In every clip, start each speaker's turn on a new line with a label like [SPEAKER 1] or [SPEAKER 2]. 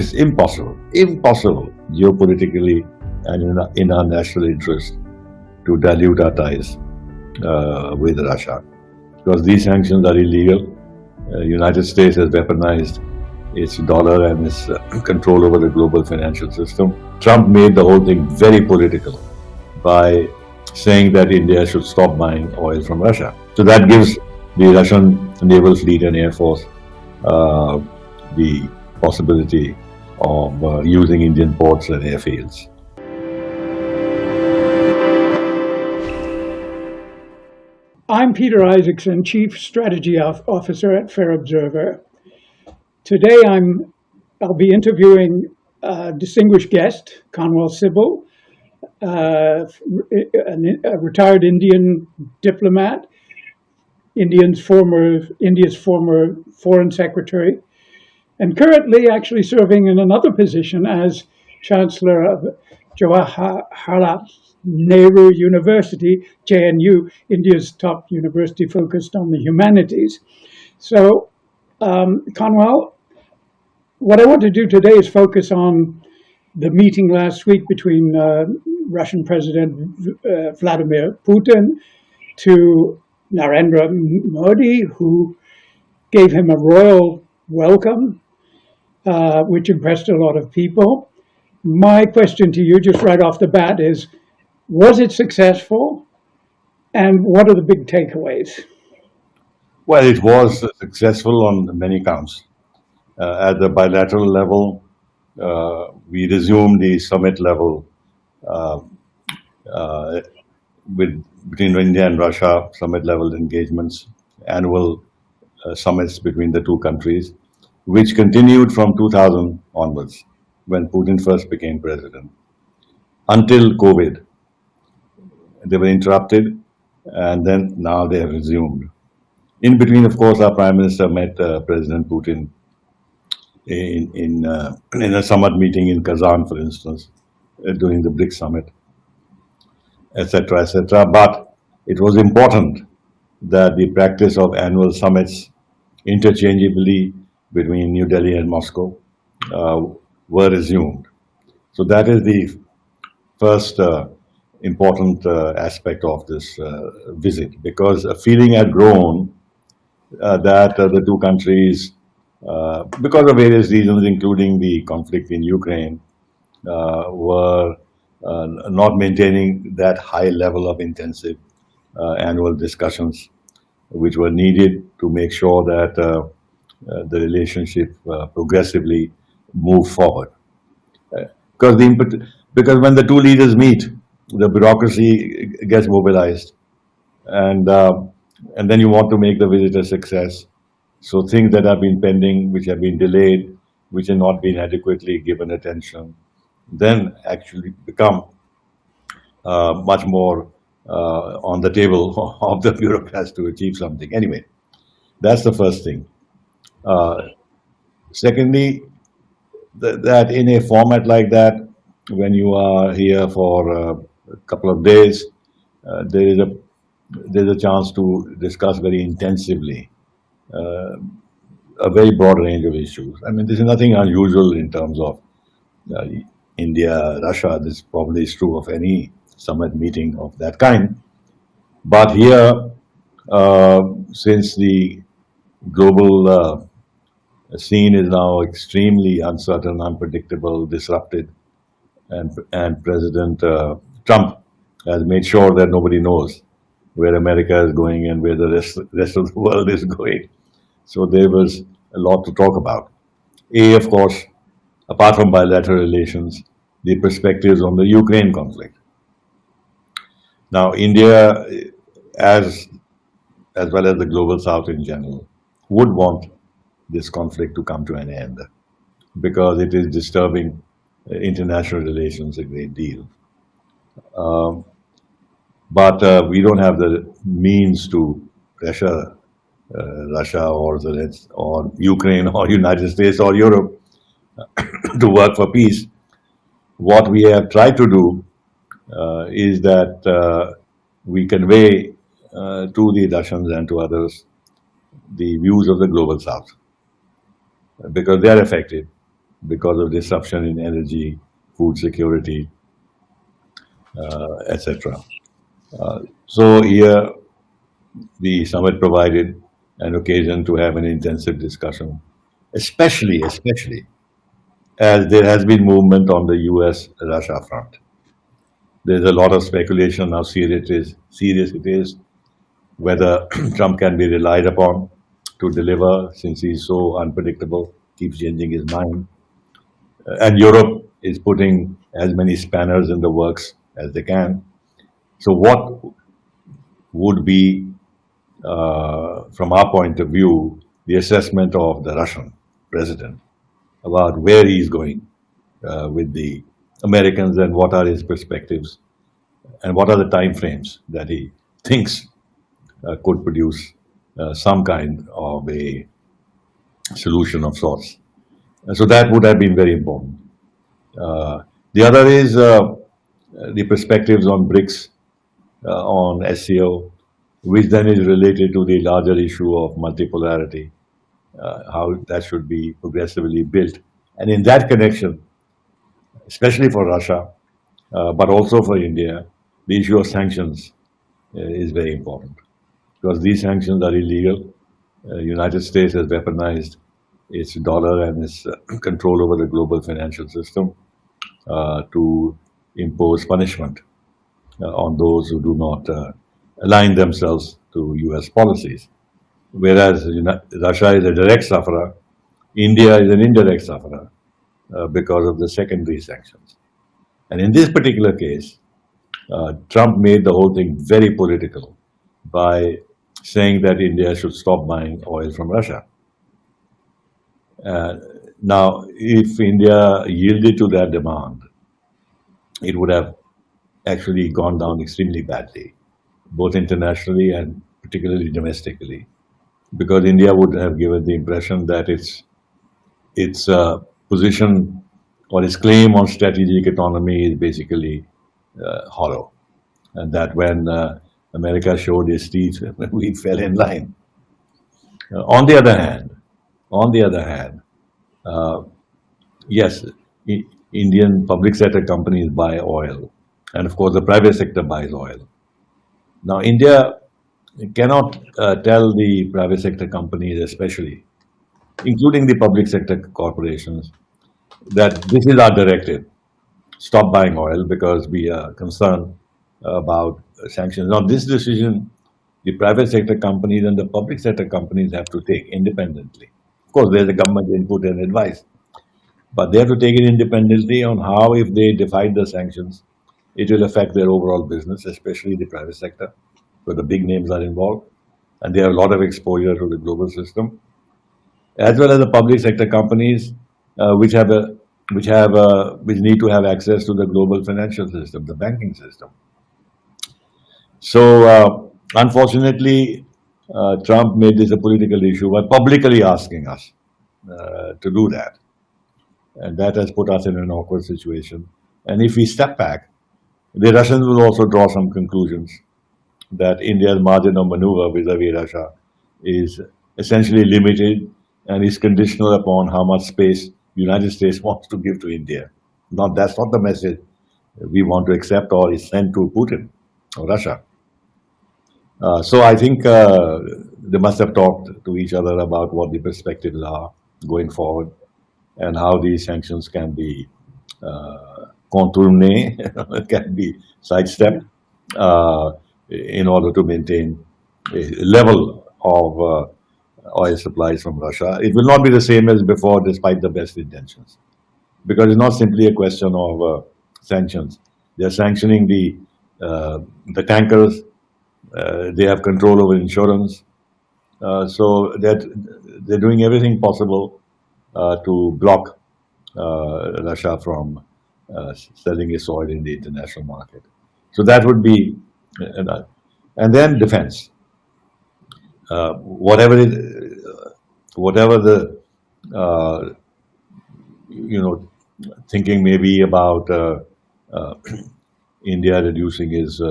[SPEAKER 1] it's impossible geopolitically and in our national interest to dilute our ties with Russia, because these sanctions are illegal. United States has weaponized its dollar and its control over the global financial system. Trump made the whole thing very political by saying that India should stop buying oil from Russia. So that gives the Russian naval fleet and air force the possibility of using Indian ports and airfields.
[SPEAKER 2] I'm Peter Isackson, Chief Strategy Officer at Fair Observer. Today I'll be interviewing a distinguished guest, Kanwal Sibal, a retired Indian diplomat, India's former Foreign Secretary, and currently actually serving in another position as Chancellor of Jawaharlal Nehru University, JNU, India's top university focused on the humanities. So, Kanwal, what I want to do today is focus on the meeting last week between Russian President Vladimir Putin to Narendra Modi, who gave him a royal welcome, which impressed a lot of people. My question to you, just right off the bat, is: was it successful, and what are the big takeaways?
[SPEAKER 1] Well, it was successful on many counts. At the bilateral level, we resumed the summit level between India and Russia, summit level engagements, annual summits between the two countries, which continued from 2000 onwards, when Putin first became president, until COVID. They were interrupted, and then now they have resumed. In between, of course, our Prime Minister met President Putin in a summit meeting in Kazan, for instance, during the BRICS summit, etc., etc. But it was important that the practice of annual summits interchangeably between New Delhi and Moscow were resumed. So that is the first important aspect of this visit, because a feeling had grown that the two countries, because of various reasons, including the conflict in Ukraine, were not maintaining that high level of intensive annual discussions which were needed to make sure that the relationship progressively moved forward. Because when the two leaders meet, the bureaucracy gets mobilized, and then you want to make the visit a success. So things that have been pending, which have been delayed, which have not been adequately given attention, then actually become much more on the table of the bureaucrats to achieve something. Anyway, that's the first thing. Secondly, that in a format like that, when you are here for a couple of days, there's a chance to discuss very intensively a very broad range of issues. I mean, this is nothing unusual in terms of India, Russia. This probably is true of any summit meeting of that kind. But here, since the global scene is now extremely uncertain, unpredictable, disrupted, and President Trump has made sure that nobody knows where America is going and where the rest of the world is going. So there was a lot to talk about. Of course, apart from bilateral relations, the perspectives on the Ukraine conflict. Now, India, as well as the global South in general, would want this conflict to come to an end, because it is disturbing international relations a great deal. But we don't have the means to pressure Russia or Ukraine or United States or Europe to work for peace. What we have tried to do is that we convey to the Russians and to others the views of the global South, because they are affected because of disruption in energy, food security, etc. So here the summit provided an occasion to have an intensive discussion, especially as there has been movement on the US-Russia front. There's a lot of speculation how serious it is, whether Trump can be relied upon to deliver since he's so unpredictable, keeps changing his mind. And Europe is putting as many spanners in the works as they can. So, what would be, from our point of view, the assessment of the Russian president about where he's going with the Americans and what are his perspectives and what are the time frames that he thinks could produce some kind of a solution of sorts. So that would have been very important. The other is the perspectives on BRICS, on SCO, which then is related to the larger issue of multipolarity, how that should be progressively built. And in that connection, especially for Russia, but also for India, the issue of sanctions is very important because these sanctions are illegal. United States has weaponized its dollar and its control over the global financial system to impose punishment on those who do not align themselves to US policies. Whereas Russia is a direct sufferer, India is an indirect sufferer because of the secondary sanctions. And in this particular case, Trump made the whole thing very political by saying that India should stop buying oil from Russia. Now, if India yielded to that demand, it would have actually gone down extremely badly, both internationally and particularly domestically, because India would have given the impression that its position or its claim on strategic autonomy is basically hollow, and that when America showed its teeth, we fell in line. On the other hand, yes, Indian public sector companies buy oil, and of course the private sector buys oil. Now, India cannot tell the private sector companies, especially, including the public sector corporations, that this is our directive. Stop buying oil because we are concerned about sanctions. Now, this decision, the private sector companies and the public sector companies have to take independently. Of course, there's a government input and advice, but they have to take it independently on how, if they defied the sanctions, it will affect their overall business, especially the private sector, where the big names are involved, and they have a lot of exposure to the global system, as well as the public sector companies, which need to have access to the global financial system, the banking system. So, unfortunately, Trump made this a political issue by publicly asking us to do that. And that has put us in an awkward situation. And if we step back, the Russians will also draw some conclusions that India's margin of maneuver vis-a-vis Russia is essentially limited and is conditional upon how much space the United States wants to give to India. Now, that's not the message we want to accept or is sent to Putin or Russia. So I think they must have talked to each other about what the perspectives are going forward and how these sanctions can be contourné, can be sidestepped in order to maintain a level of oil supplies from Russia. It will not be the same as before, despite the best intentions, because it's not simply a question of sanctions. They are sanctioning the tankers. They have control over insurance, so that they're doing everything possible to block Russia from selling its oil in the international market. So that would be, and then defense. Whatever the thinking maybe about India reducing its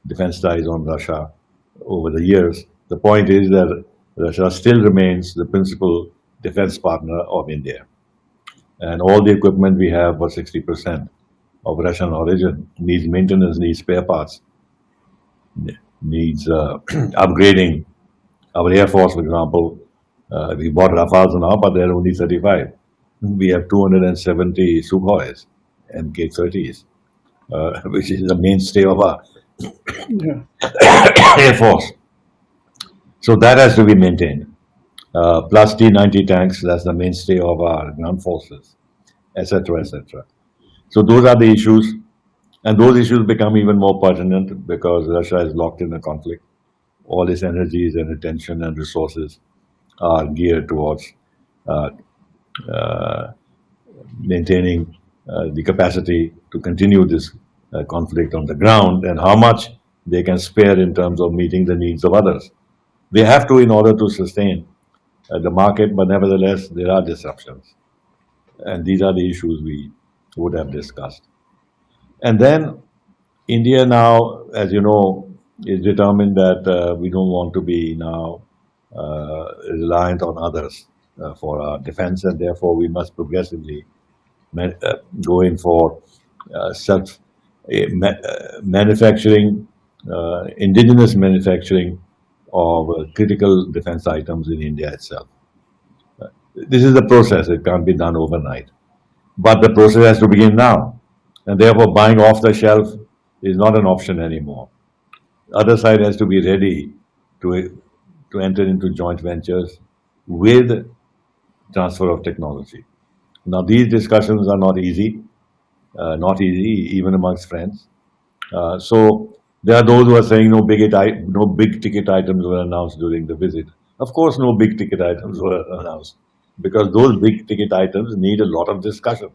[SPEAKER 1] defense ties on Russia over the years. The point is that Russia still remains the principal defense partner of India. and all the equipment we have for 60% of Russian origin needs maintenance, needs spare parts, needs upgrading. Our Air Force, for example, we bought Rafales now, but they're only 35. We have 270 Sukhois and K-30s, which is the mainstay of our
[SPEAKER 2] Yeah.
[SPEAKER 1] Air Force. So that has to be maintained. Plus T-90 tanks, that's the mainstay of our ground forces, etc., etc. So those are the issues, and those issues become even more pertinent because Russia is locked in a conflict. All its energies and attention and resources are geared towards uh, uh, maintaining the capacity to continue this conflict on the ground, and how much they can spare in terms of meeting the needs of others. They have to in order to sustain the market, but nevertheless, there are disruptions. And these are the issues we would have discussed. And then India now, as you know, is determined that we don't want to be now reliant on others for our defense, and therefore we must progressively go in for self manufacturing, indigenous manufacturing of critical defense items in India itself. This is the process, it can't be done overnight. But the process has to begin now. And therefore, buying off the shelf is not an option anymore. The other side has to be ready to enter into joint ventures with transfer of technology. Now, these discussions are not easy even amongst friends. So there are those who are saying no big ticket items were announced during the visit. Of course, no big ticket items were announced because those big ticket items need a lot of discussion,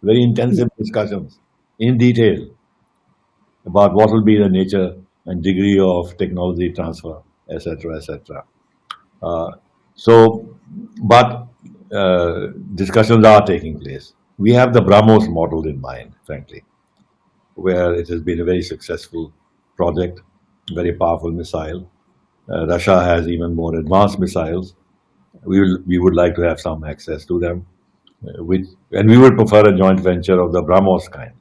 [SPEAKER 1] very intensive discussions in detail about what will be the nature and degree of technology transfer, etc., etc. Uh, so, but discussions are taking place. We have the BrahMos model in mind, frankly, where it has been a very successful project, very powerful missile. Russia has even more advanced missiles. We would like to have some access to them, and we would prefer a joint venture of the BrahMos kind,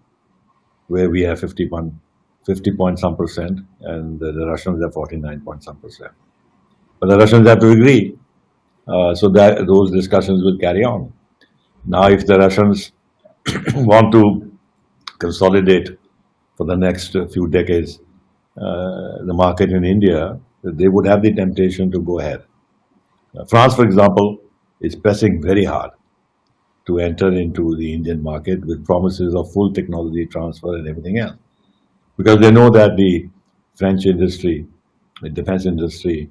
[SPEAKER 1] where we have 50 point some percent, and the Russians have 49 point some percent. But the Russians have to agree, so that those discussions will carry on. Now, if the Russians want to consolidate for the next few decades the market in India, they would have the temptation to go ahead. France, for example, is pressing very hard to enter into the Indian market with promises of full technology transfer and everything else, because they know that the French industry, the defense industry,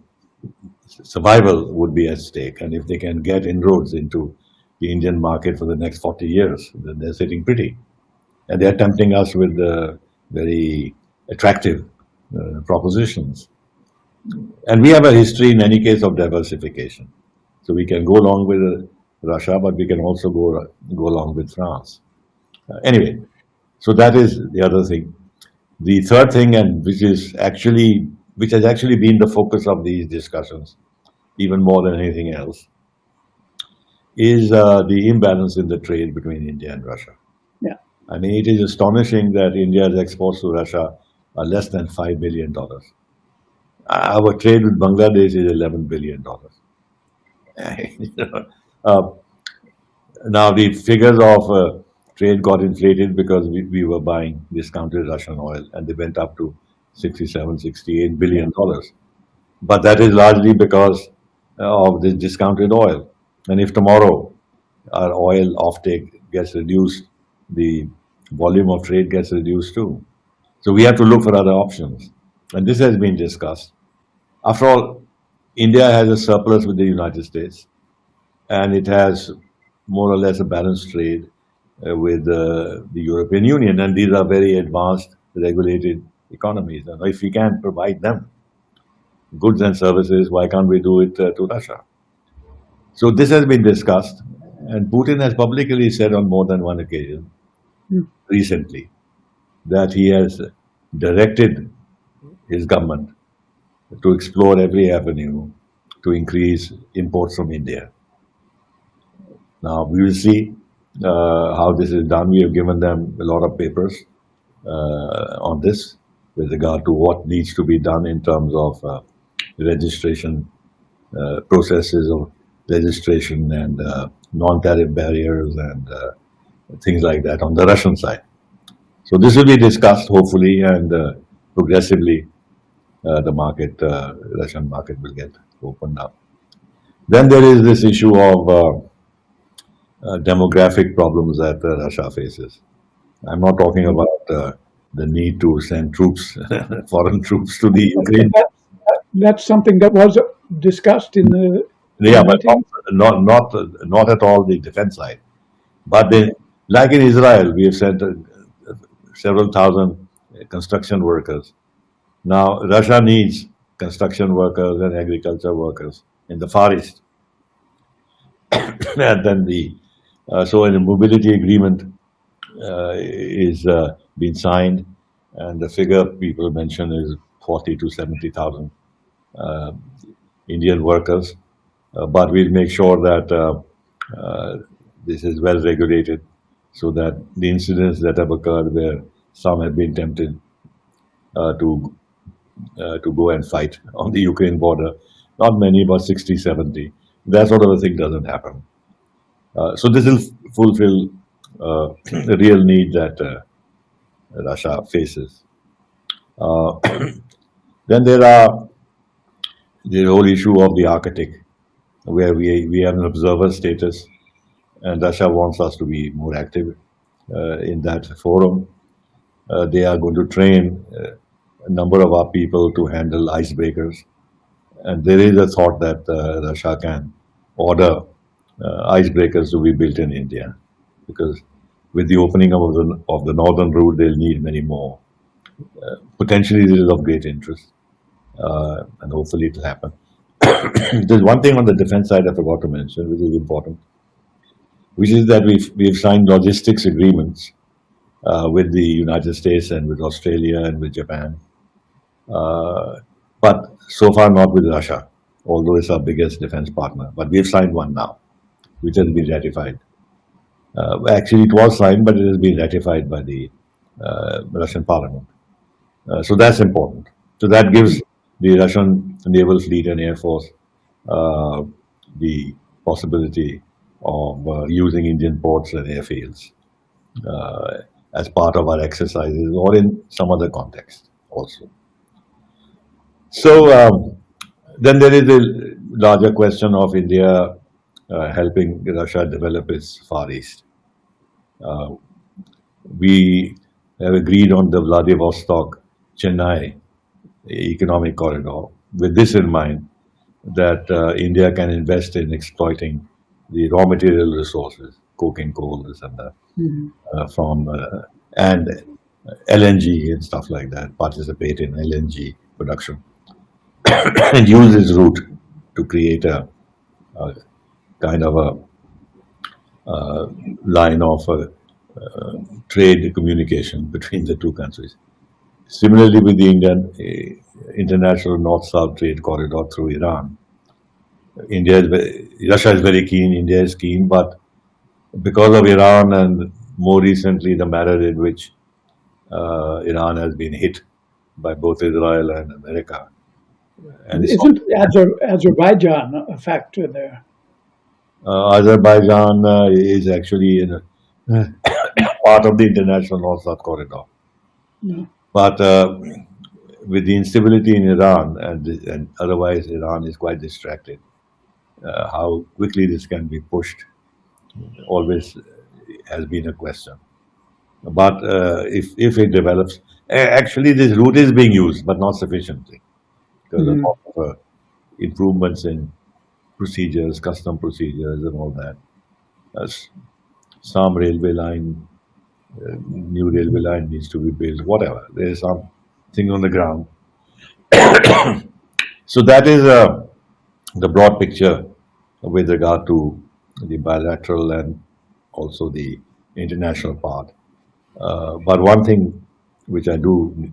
[SPEAKER 1] survival would be at stake, and if they can get inroads into the Indian market for the next 40 years, then they're sitting pretty. And they're tempting us with very attractive propositions. And we have a history, in any case, of diversification. So we can go along with Russia, but we can also go along with France. Anyway, so that is the other thing. The third thing, and which has actually been the focus of these discussions, even more than anything else, is the imbalance in the trade between India and Russia.
[SPEAKER 2] Yeah.
[SPEAKER 1] I mean, it is astonishing that India's exports to Russia are less than $5 billion. Our trade with Bangladesh is $11 billion. Now, the figures of trade got inflated because we were buying discounted Russian oil, and they went up to $67, $68 billion. But that is largely because of this discounted oil. And if tomorrow our oil offtake gets reduced, the volume of trade gets reduced too. So we have to look for other options. And this has been discussed. After all, India has a surplus with the United States, and it has more or less a balanced trade with the European Union, and these are very advanced, regulated economies. And if we can provide them goods and services, why can't we do it to Russia? So this has been discussed, and Putin has publicly said on more than one occasion recently that he has directed his government to explore every avenue to increase imports from India. Now, we will see how this is done. We have given them a lot of papers on this with regard to what needs to be done in terms of registration, processes of registration and non-tariff barriers and things like that on the Russian side. So this will be discussed hopefully, and progressively the market, Russian market will get opened up. Then there is this issue of demographic problems that Russia faces. I'm not talking about the need to send troops, foreign troops to the Ukraine.
[SPEAKER 2] That's something that was discussed in the
[SPEAKER 1] Yeah, but
[SPEAKER 2] meeting.
[SPEAKER 1] not at all the defense side. But then, like in Israel, we have sent several thousand construction workers. Now, Russia needs construction workers and agriculture workers in the Far East. And then so in a mobility agreement is being signed, and the figure people mention is 40 to 70,000 uh, Indian workers. But we'll make sure that this is well regulated, so that the incidents that have occurred where some have been tempted to go and fight on the Ukraine border, not many, but 60, 70, that sort of a thing doesn't happen. So this will fulfill the real need that Russia faces. Uh, then there are the whole issue of the Arctic, where we have an observer status, and Russia wants us to be more active in that forum. They are going to train a number of our people to handle icebreakers, and there is a thought that Russia can order icebreakers to be built in India, because with the opening of the northern route, they'll need many more. Potentially, this is of great interest, and hopefully it will happen. There's one thing on the defense side I forgot to mention, which is important, which is that we've signed logistics agreements with the United States and with Australia and with Japan, but so far not with Russia, although it's our biggest defense partner. But we've signed one now, which has been ratified. Actually, it was signed, but it has been ratified by the Russian Parliament. So that's important. So that gives the Russian naval fleet and air force uh, the possibility of using Indian ports and airfields as part of our exercises or in some other context also. So then there is a larger question of India helping Russia develop its Far East. Uh, we have agreed on the Vladivostok Chennai economic corridor with this in mind, that India can invest in exploiting the raw material resources, coking coal, this and that, from and LNG and stuff like that, participate in LNG production and use this route to create a kind of a line of trade communication between the two countries. Similarly, with the Indian international north-south trade corridor through Iran, Russia is very keen, India is keen, but because of Iran and more recently the manner in which Iran has been hit by both Israel and America, and it's
[SPEAKER 2] Isn't Azerbaijan a factor there?
[SPEAKER 1] Azerbaijan is actually in a part of the international north-south corridor.
[SPEAKER 2] No.
[SPEAKER 1] But with the instability in Iran, and otherwise Iran is quite distracted, how quickly this can be pushed always has been a question. But if it develops, actually this route is being used, but not sufficiently, because of improvements in procedures, custom procedures, and all that. As some railway line, new railway line needs to be built, whatever. There is something on the ground. So that is the broad picture with regard to the bilateral and also the international part. But one thing which I do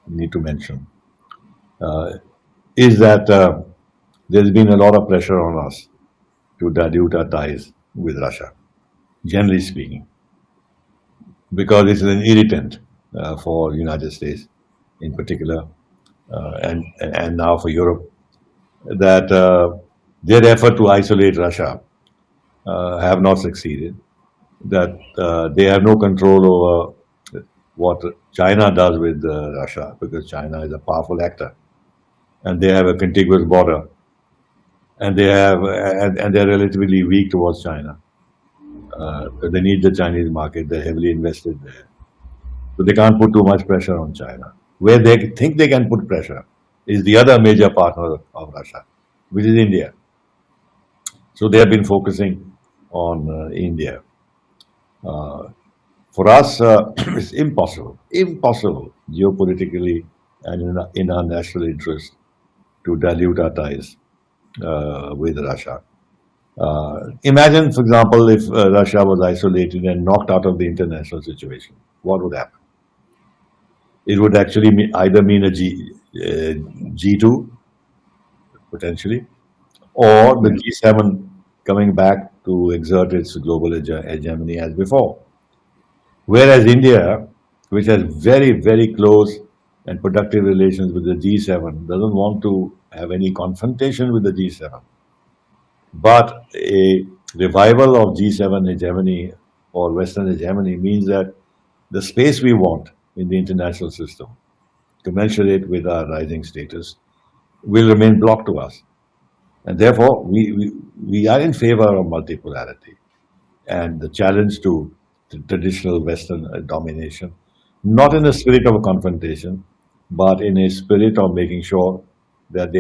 [SPEAKER 1] need to mention is that there's been a lot of pressure on us to dilute our ties with Russia. generally speaking, because this is an irritant for United States in particular, and now for Europe, that their effort to isolate Russia have not succeeded, that they have no control over what China does with Russia, because China is a powerful actor and they have a contiguous border, and they're relatively weak towards China. They need the Chinese market. They're heavily invested there, so they can't put too much pressure on China. Where they think they can put pressure is the other major partner of Russia, which is India. So they have been focusing on India. For us, it's impossible geopolitically and in our national interest to dilute our ties with Russia. Imagine, for example, if Russia was isolated and knocked out of the international situation. What would happen? It would actually either mean a G2 potentially, or the G7 coming back to exert its global hegemony as before. Whereas India, which has very close and productive relations with the G7, doesn't want to have any confrontation with the G7. But a revival of G7 hegemony or Western hegemony means that the space we want in the international system, commensurate with our rising status, will remain blocked to us. And therefore, we are in favor of multipolarity and the challenge to traditional Western domination, not in a spirit of a confrontation, but in a spirit of making sure that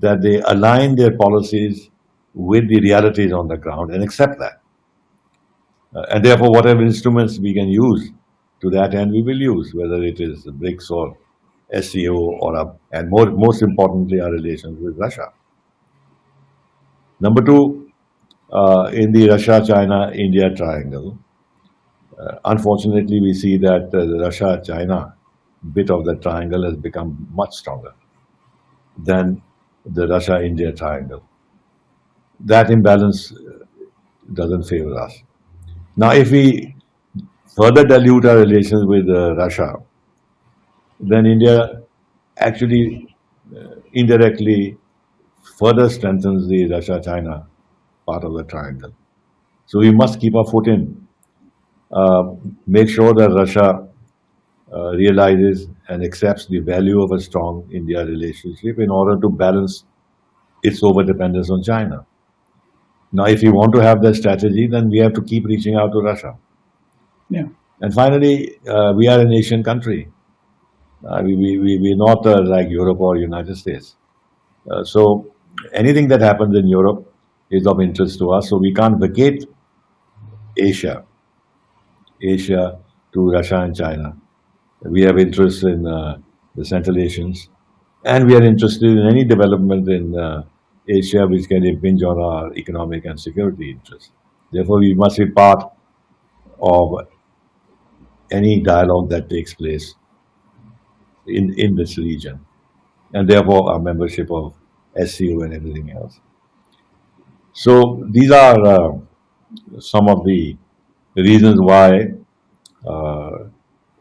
[SPEAKER 1] that they align their policies with the realities on the ground and accept that. And therefore, whatever instruments we can use to that end, we will use, whether it is BRICS or SCO and most importantly, our relations with Russia. Number two, in the Russia-China-India triangle, unfortunately, we see that the Russia-China bit of the triangle has become much stronger than the Russia-India triangle. That imbalance doesn't favor us. Now, if we further dilute our relations with Russia, then India actually indirectly further strengthens the Russia-China part of the triangle. So we must keep our foot in, make sure that Russia realizes and accepts the value of a strong India relationship in order to balance its over dependence on China. Now, if we want to have that strategy, then we have to keep reaching out to Russia.
[SPEAKER 2] Yeah.
[SPEAKER 1] And finally, we are an Asian country. We're not like Europe or United States. So anything that happens in Europe is of interest to us. So we can't vacate Asia to Russia and China. We have interests in the Central Asians, and we are interested in any development in Asia which can impinge on our economic and security interests. Therefore, we must be part of any dialogue that takes place in this region, and therefore our membership of SCO and everything else. So these are some of the reasons why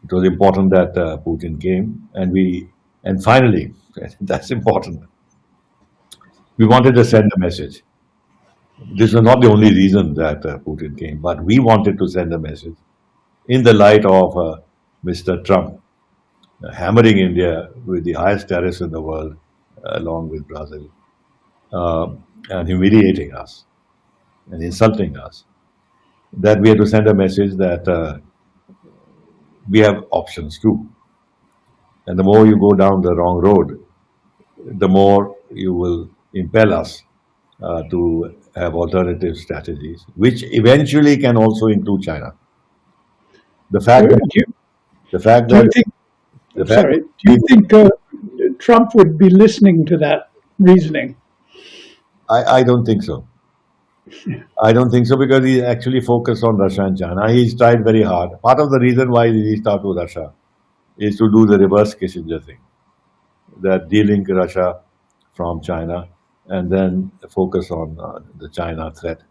[SPEAKER 1] it was important that Putin came, and finally, that's important. We wanted to send a message. This was not the only reason that Putin came, but we wanted to send a message in the light of Mr. Trump hammering India with the highest tariffs in the world, along with Brazil, uh, and humiliating us and insulting us. That we had to send a message that we have options too. And the more you go down the wrong road, the more you will impel us to have alternative strategies, which eventually can also include China. The fact
[SPEAKER 2] Do
[SPEAKER 1] that
[SPEAKER 2] you,
[SPEAKER 1] the fact
[SPEAKER 2] do you
[SPEAKER 1] that
[SPEAKER 2] think?
[SPEAKER 1] the fact
[SPEAKER 2] Sorry. Do you think Trump would be listening to that reasoning?
[SPEAKER 1] I don't think so. I don't think so because he actually focused on Russia and China. He's tried very hard. Part of the reason why he reached out to Russia is to do the reverse Kissinger thing, that de-link Russia from China and then focus on the China threat.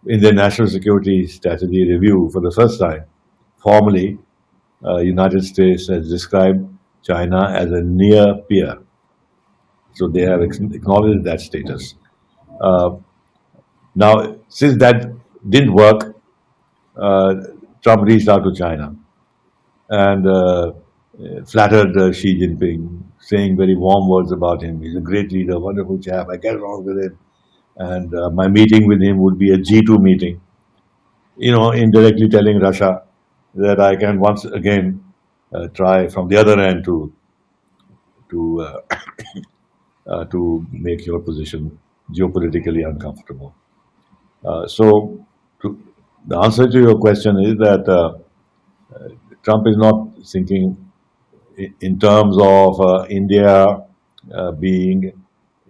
[SPEAKER 1] in their national security strategy review, for the first time, formally, United States has described China as a near peer. So they have acknowledged that status. Uh, Now, since that didn't work, uh, Trump reached out to China and flattered Xi Jinping, saying very warm words about him. He's a great leader, wonderful chap. I get along with him, and my meeting with him would be a G2 meeting. Indirectly telling Russia that I can once again try from the other end to to make your position geopolitically uncomfortable. So, to, the answer to your question is that Trump is not thinking in terms of India being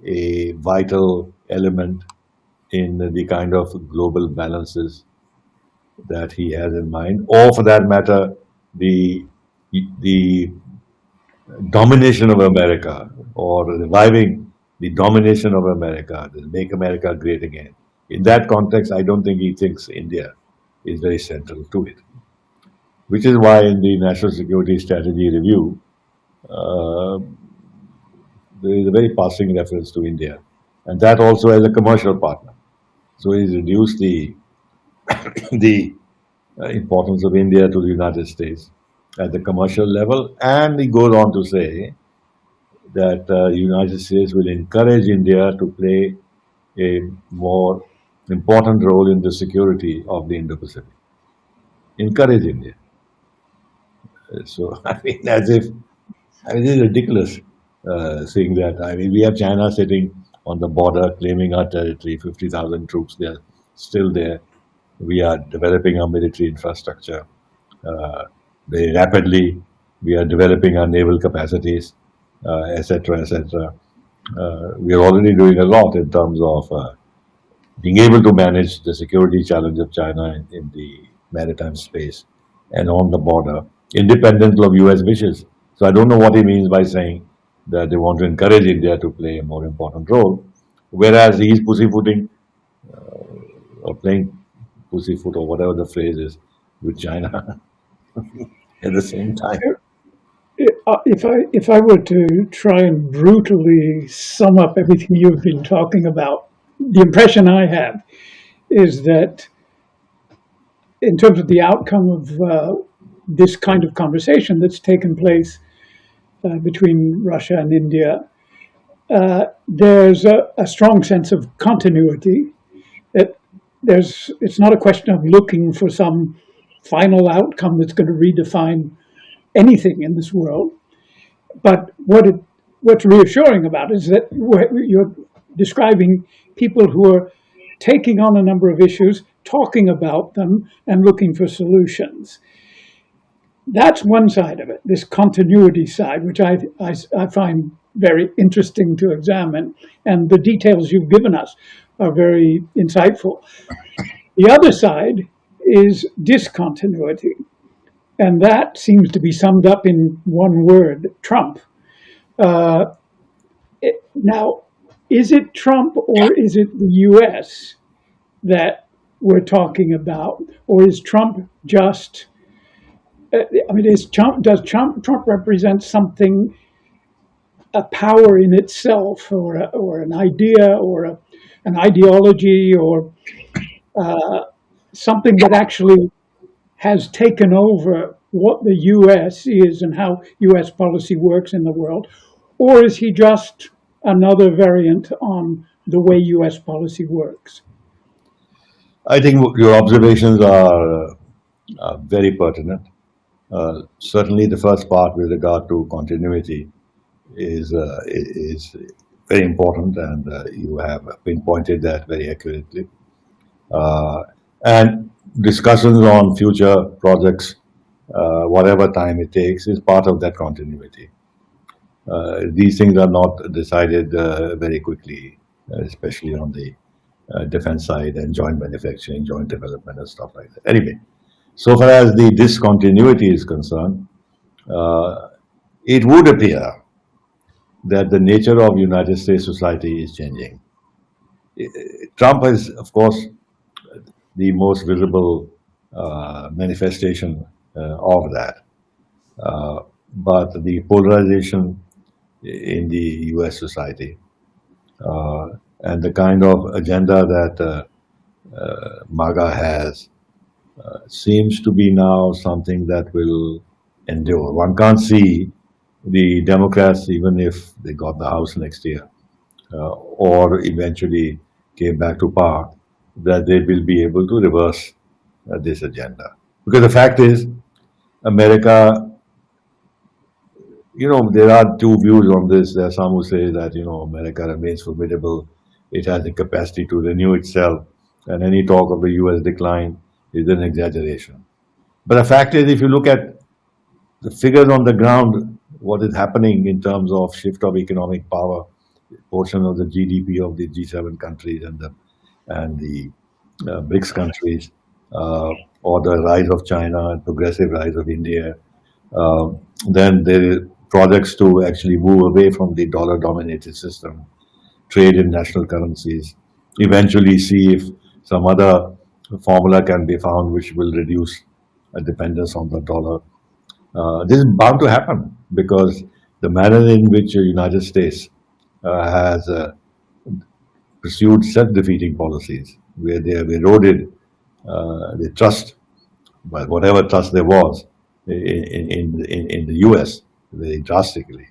[SPEAKER 1] a vital element in the kind of global balances that he has in mind, or for that matter, the the domination of America or reviving the domination of America, the make America great again. In that context, I don't think he thinks India is very central to it, which is why in the National Security Strategy Review, uh, there is a very passing reference to India, and that also as a commercial partner. So he's reduced the importance of India to the United States at the commercial level, and he goes on to say that United States will encourage India to play a more important role in the security of the Indo-Pacific. Encourage India. So I mean, as if it is ridiculous saying that. I mean, we have China sitting on the border claiming our territory, 50,000 troops there, still there. We are developing our military infrastructure very rapidly. We are developing our naval capacities, etc., etc. We are already doing a lot in terms of being able to manage the security challenge of China in the maritime space and on the border, independent of US wishes. So I don't know what he means by saying that they want to encourage India to play a more important role, whereas he's pussyfooting or playing pussyfoot or whatever the phrase is with China at the same time.
[SPEAKER 2] If I were to try and brutally sum up everything you've been talking about, the impression I have is that in terms of the outcome of this kind of conversation that's taken place between Russia and India, there's a strong sense of continuity. That it's not a question of looking for some final outcome that's going to redefine anything in this world. But what's reassuring about it is that you're describing people who are taking on a number of issues, talking about them, and looking for solutions. That's one side of it, this continuity side, which I find very interesting to examine. And the details you've given us are very insightful. The other side is discontinuity. And that seems to be summed up in one word, Trump. Uh, Now, is it Trump or is it the US that we're talking about? Or is Trump just, I mean, does Trump represent something, a power in itself, or an idea, or an ideology, or something that actually has taken over what the US is and how US policy works in the world? Or is he just another variant on the way US policy works?
[SPEAKER 1] I think your observations are very pertinent. Certainly, the first part with regard to continuity is very important, and you have pinpointed that very accurately. And discussions on future projects, whatever time it takes, is part of that continuity. These things are not decided very quickly, especially on the defense side and joint manufacturing, joint development, and stuff like that. Anyway, so far as the discontinuity is concerned, uh, it would appear that the nature of United States society is changing. Trump has, of course, the most visible manifestation of that. But the polarization in the US society uh, and the kind of agenda that MAGA has seems to be now something that will endure. One can't see the Democrats, even if they got the House next year, or eventually came back to power, that they will be able to reverse this agenda. Because the fact is, America, there are two views on this. There are some who say that, America remains formidable. It has the capacity to renew itself, and any talk of the US decline is an exaggeration. But the fact is, if you look at the figures on the ground, what is happening in terms of shift of economic power, portion of the GDP of the G7 countries and the BRICS countries, or the rise of China and progressive rise of India, uh, then there are projects to actually move away from the dollar-dominated system, trade in national currencies, eventually see if some other formula can be found which will reduce a dependence on the dollar. This is bound to happen because the manner in which the United States has pursued self-defeating policies, where they have eroded the trust, well, whatever trust there was in the U.S. very drastically.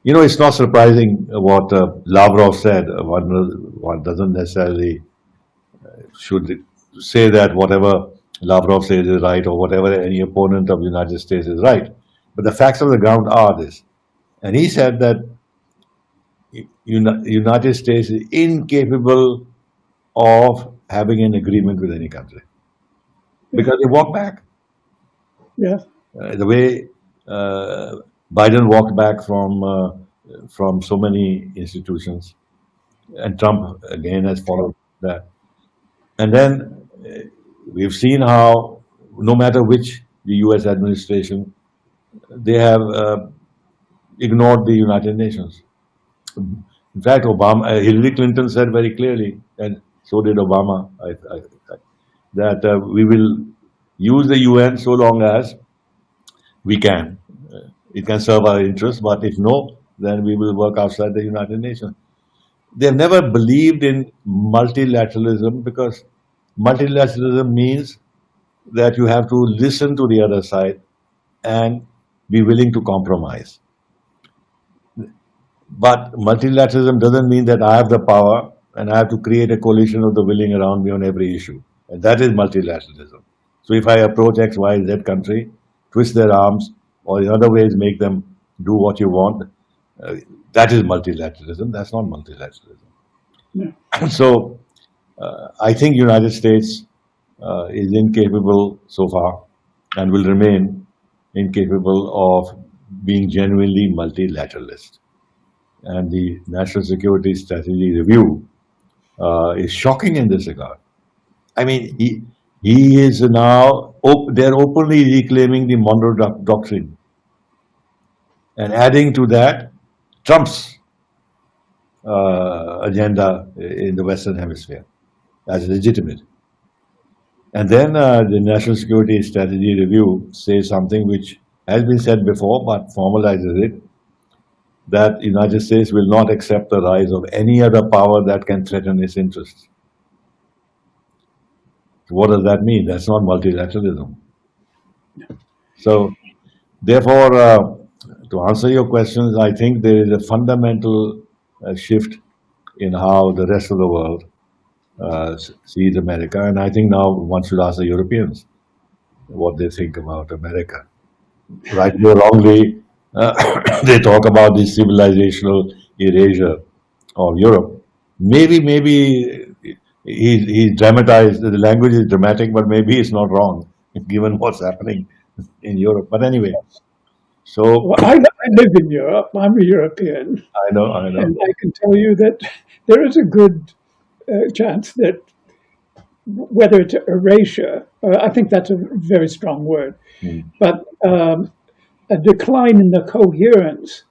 [SPEAKER 1] It's not surprising what Lavrov said. One doesn't necessarily should say that whatever Lavrov says is right or whatever any opponent of the United States is right. But the facts of the ground are this. And he said that United States is incapable of having an agreement with any country because they walk back.
[SPEAKER 2] Yes.
[SPEAKER 1] The way Biden walked back from so many institutions, and Trump again has followed that. And then we've seen how, no matter which the U.S. administration, they have ignored the United Nations. In fact, Hillary Clinton said very clearly, and so did Obama, that we will use the UN so long as we can. It can serve our interests, but if no, then we will work outside the United Nations. They've never believed in multilateralism because multilateralism means that you have to listen to the other side and be willing to compromise. But multilateralism doesn't mean that I have the power and I have to create a coalition of the willing around me on every issue. And that is multilateralism. So if I approach X, Y, Z country, twist their arms, or in other ways make them do what you want, uh, that is multilateralism. That's not multilateralism.
[SPEAKER 2] Yeah.
[SPEAKER 1] So I think United States is incapable so far and will remain incapable of being genuinely multilateralist. And the National Security Strategy Review is shocking in this regard. I mean, he is now they're openly reclaiming the Monroe Doctrine and adding to that Trump's agenda in the Western Hemisphere as legitimate. And then the National Security Strategy Review says something which has been said before but formalizes it, that United States will not accept the rise of any other power that can threaten its interests. So what does that mean? That's not multilateralism. So, therefore, to answer your questions, I think there is a fundamental shift in how the rest of the world sees America, and I think now one should ask the Europeans what they think about America. Rightly or wrongly, they talk about the civilizational erasure of Europe. Maybe he's dramatized. The language is dramatic, but maybe it's not wrong given what's happening in Europe. But anyway, so
[SPEAKER 2] Well, I live in Europe. I'm a European,
[SPEAKER 1] I know.
[SPEAKER 2] and I can tell you that there is a good chance that whether it's erasure, I think that's a very strong word, but a decline in the coherence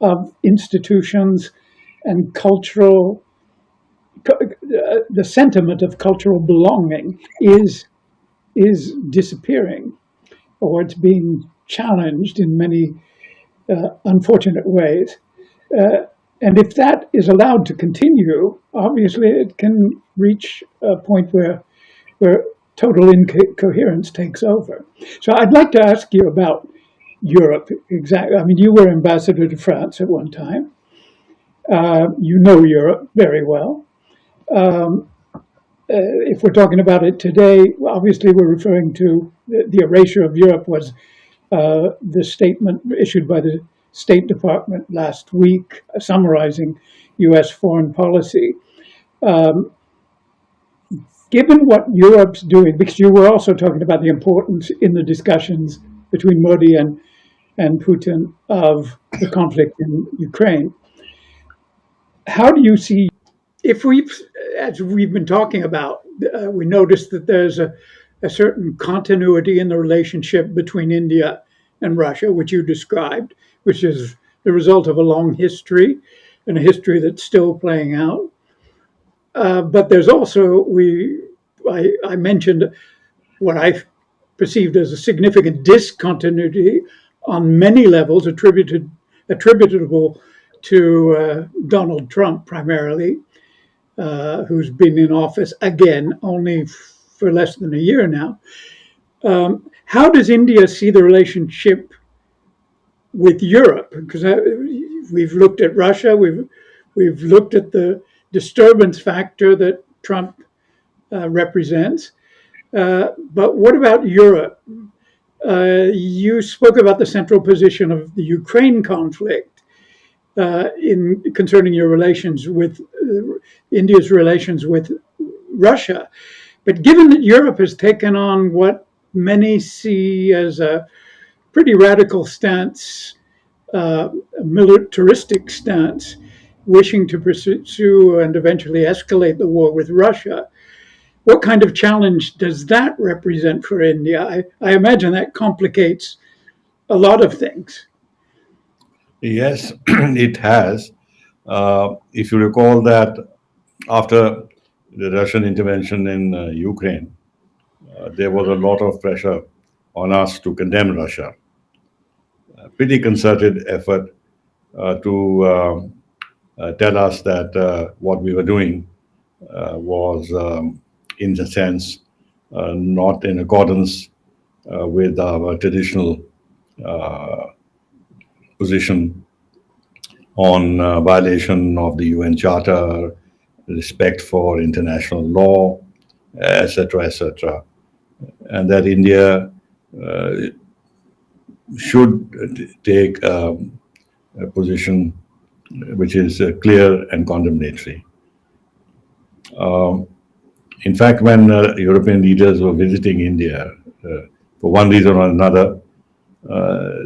[SPEAKER 2] of institutions and cultural the sentiment of cultural belonging is disappearing, or it's being challenged in many unfortunate ways. And if that is allowed to continue, obviously it can reach a point where total incoherence takes over. So I'd like to ask you about Europe. Exactly. I mean, you were ambassador to France at one time. You know Europe very well. If we're talking about it today, obviously we're referring to the erasure of Europe was the statement issued by the State Department last week, summarizing U.S. foreign policy. Given what Europe's doing, because you were also talking about the importance in the discussions between Modi and Putin of the conflict in Ukraine, how do you see, if as we've been talking about, we noticed that there's a certain continuity in the relationship between India and Russia, which you described, which is the result of a long history and a history that's still playing out. But there's also, I mentioned what I perceived as a significant discontinuity on many levels attributable to Donald Trump primarily, who's been in office again only for less than a year now. How does India see the relationship with Europe? Because we've looked at Russia, we've looked at the disturbance factor that Trump represents. But what about Europe? You spoke about the central position of the Ukraine conflict in concerning your relations with India's relations with Russia. But given that Europe has taken on what many see as a pretty radical stance, a militaristic stance, wishing to pursue and eventually escalate the war with Russia, what kind of challenge does that represent for India? I imagine that complicates a lot of things.
[SPEAKER 1] Yes, it has. If you recall that after the Russian intervention in Ukraine, there was a lot of pressure on us to condemn Russia. A pretty concerted effort to tell us that what we were doing was, in a sense, not in accordance with our traditional position on violation of the UN Charter, respect for international law, etc., etc., and that India should take a position which is clear and condemnatory. In fact, when European leaders were visiting India, for one reason or another,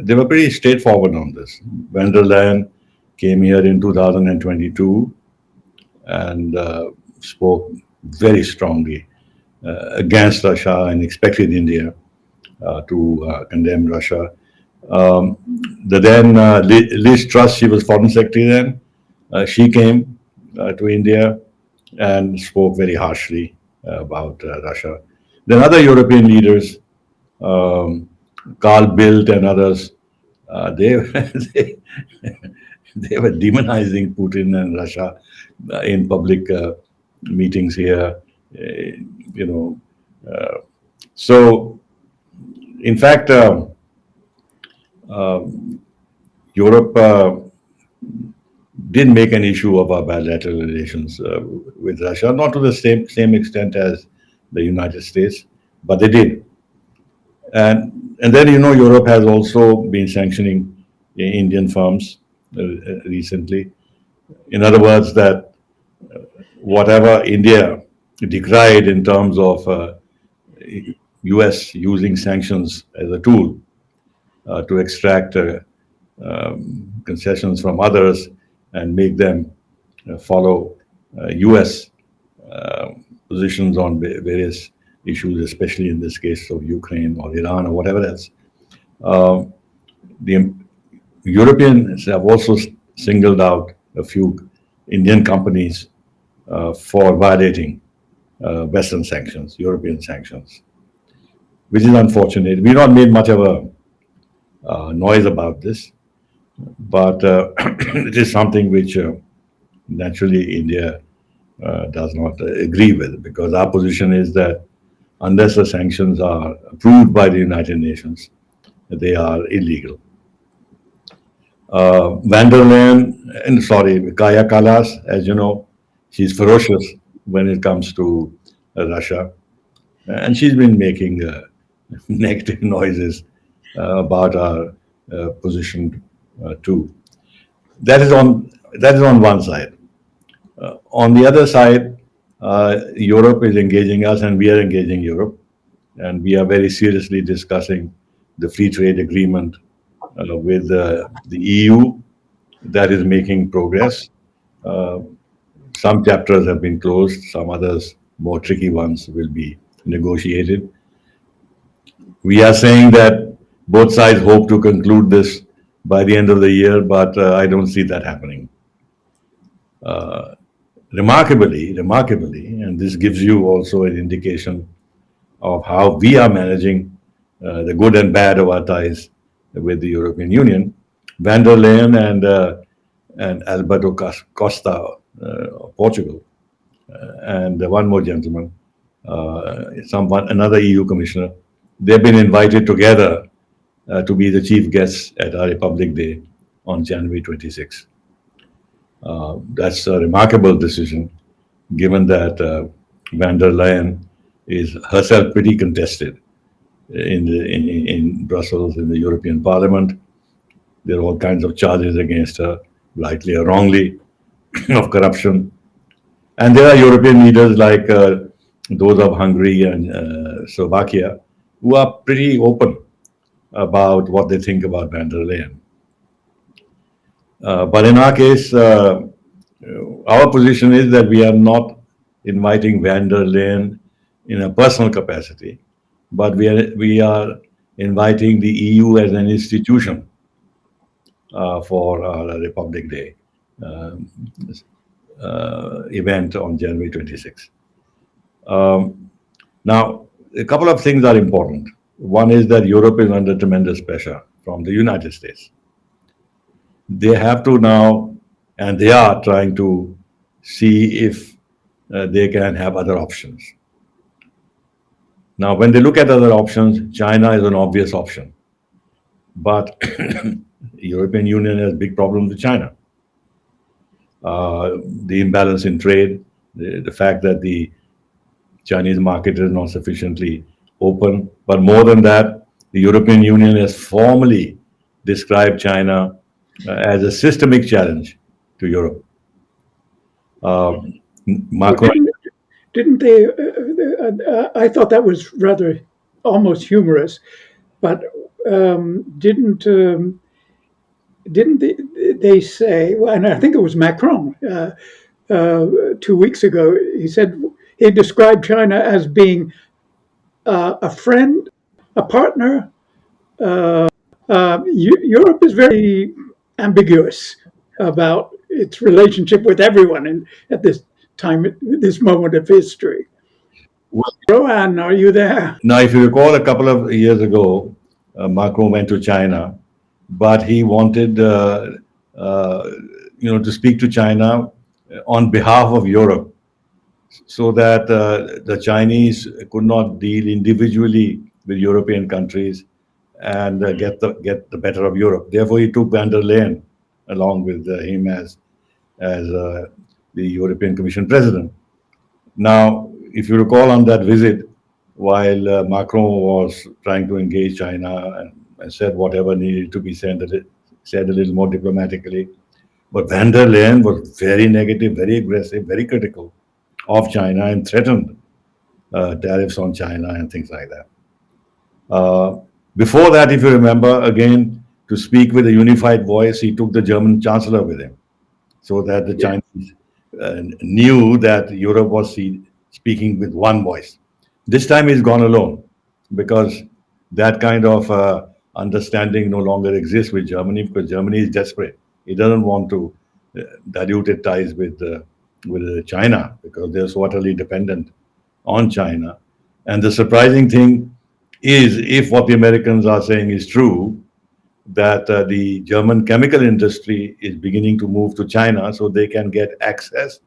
[SPEAKER 1] they were pretty straightforward on this. Van der Leyen came here in 2022 and spoke very strongly against Russia and expected India to condemn Russia. The then Liz Truss, she was foreign secretary then, she came to India and spoke very harshly about Russia. Then other European leaders, Carl Bildt and others, they, they were demonizing Putin and Russia in public meetings here, you know. So, in fact, Europe didn't make an issue of our bilateral relations with Russia, not to the same extent as the United States, but they did. And then, you know, Europe has also been sanctioning Indian firms recently. In other words, that whatever India decried in terms of US using sanctions as a tool to extract concessions from others and make them follow US positions on various issues, especially in this case of Ukraine or Iran or whatever else. The Europeans have also singled out a few Indian companies for violating Western sanctions, European sanctions, which is unfortunate. We've not made much of a noise about this, but it is something which naturally India does not agree with, because our position is that unless the sanctions are approved by the United Nations, they are illegal. Van der Leyen, and sorry, Kaya Kalas, as you know, she's ferocious when it comes to Russia, and she's been making negative noises about our position too. That is on one side. On the other side, Europe is engaging us, and we are engaging Europe, and we are very seriously discussing the free trade agreement with the EU that is making progress. Uh, some chapters have been closed, some others, more tricky ones, will be negotiated. We are saying that both sides hope to conclude this by the end of the year, but I don't see that happening. Remarkably, and this gives you also an indication of how we are managing the good and bad of our ties with the European Union. Van der Leyen and Alberto Costa of Portugal, and one more gentleman, another EU commissioner, they've been invited together to be the chief guests at our Republic Day on January 26th. That's a remarkable decision, given that Van der Leyen is herself pretty contested in Brussels, in the European Parliament. There are all kinds of charges against her, rightly or wrongly, of corruption. And there are European leaders like those of Hungary and Slovakia who are pretty open about what they think about Van der Leyen. But in our case, our position is that we are not inviting Van der Leyen in a personal capacity, but we are inviting the EU as an institution for our Republic Day event on January 26th. Now, a couple of things are important. One is that Europe is under tremendous pressure from the United States. They have to now, and they are trying to see if they can have other options. Now, when they look at other options, China is an obvious option. But the European Union has big problems with China. The imbalance in trade, the fact that the Chinese market is not sufficiently open. But more than that, the European Union has formally described China as a systemic challenge to Europe. Macron,
[SPEAKER 2] Didn't they? I thought that was rather almost humorous, but didn't they say? Well, and I think it was Macron 2 weeks ago. He said he described China as being a friend, a partner. Europe is very ambiguous about its relationship with everyone at this time, this moment of history. Rohan, are you there?
[SPEAKER 1] now, if you recall, a couple of years ago, Macron went to China, but he wanted, to speak to China on behalf of Europe, so that the Chinese could not deal individually with European countries and get the better of Europe. Therefore, he took Van der Leyen along with him as the European Commission president. Now, if you recall on that visit, while Macron was trying to engage China and said whatever needed to be said a little more diplomatically, but Van der Leyen was very negative, very aggressive, very critical of China and threatened tariffs on China and things like that. Before that, if you remember, again, to speak with a unified voice, he took the German chancellor with him, so that the Chinese knew that Europe was speaking with one voice. This time he's gone alone, because that kind of understanding no longer exists with Germany, because Germany is desperate. It doesn't want to dilute its ties with with China because they're so utterly dependent on China. And the surprising thing is, if what the Americans are saying is true, that the German chemical industry is beginning to move to China so they can get access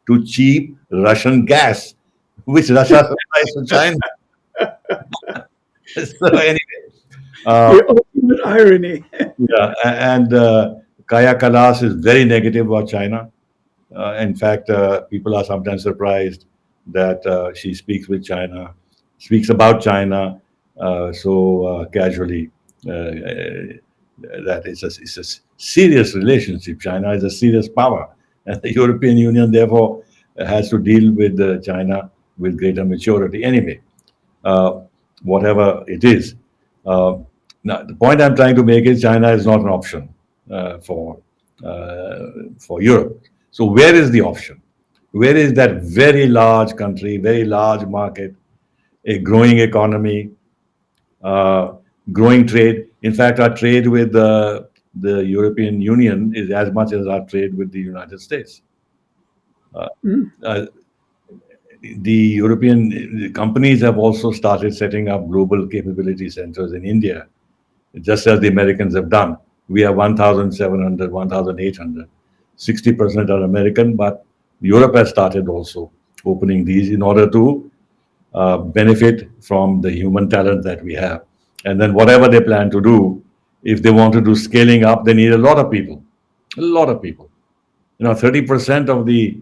[SPEAKER 1] to cheap Russian gas, which Russia supplies to China. So anyway, uh,
[SPEAKER 2] The ultimate irony.
[SPEAKER 1] yeah, and Kaya Kalas is very negative about China. In fact, people are sometimes surprised that she speaks with China, speaks about China so casually. That it's a serious relationship. China is a serious power, and the European Union therefore has to deal with China with greater maturity. Anyway, uh, whatever it is. Uh, Now, the point I'm trying to make is China is not an option uh, for for Europe. So where is the option? Where is that very large country, very large market, a growing economy, uh, growing trade? In fact, our trade with the European Union is as much as our trade with the United States.
[SPEAKER 2] Mm.
[SPEAKER 1] Uh, the European companies have also started setting up global capability centers in India, just as the Americans have done. We have 1,700, 1,800. 60% are American, but Europe has started also opening these in order to benefit from the human talent that we have. And then whatever they plan to do, if they want to do scaling up, they need a lot of people, a lot of people. 30% of the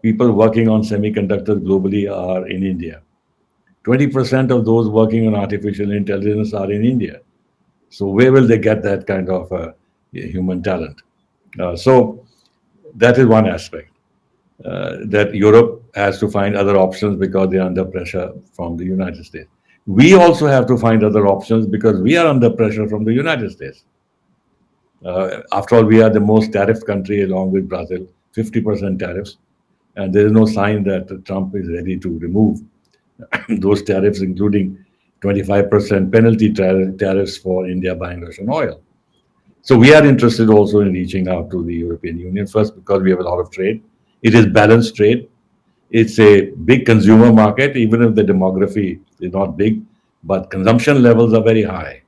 [SPEAKER 1] people working on semiconductors globally are in India. 20% of those working on artificial intelligence are in India. So where will they get that kind of human talent? So that is one aspect that Europe has to find other options because they are under pressure from the United States. We also have to find other options because we are under pressure from the United States. After all, we are the most tariffed country along with Brazil, 50% tariffs, and there is no sign that Trump is ready to remove those tariffs, including 25% penalty tariffs for India buying Russian oil. So we are interested also in reaching out to the European Union first because we have a lot of trade. It is balanced trade. It's a big consumer market, even if the demography is not big, but consumption levels are very high,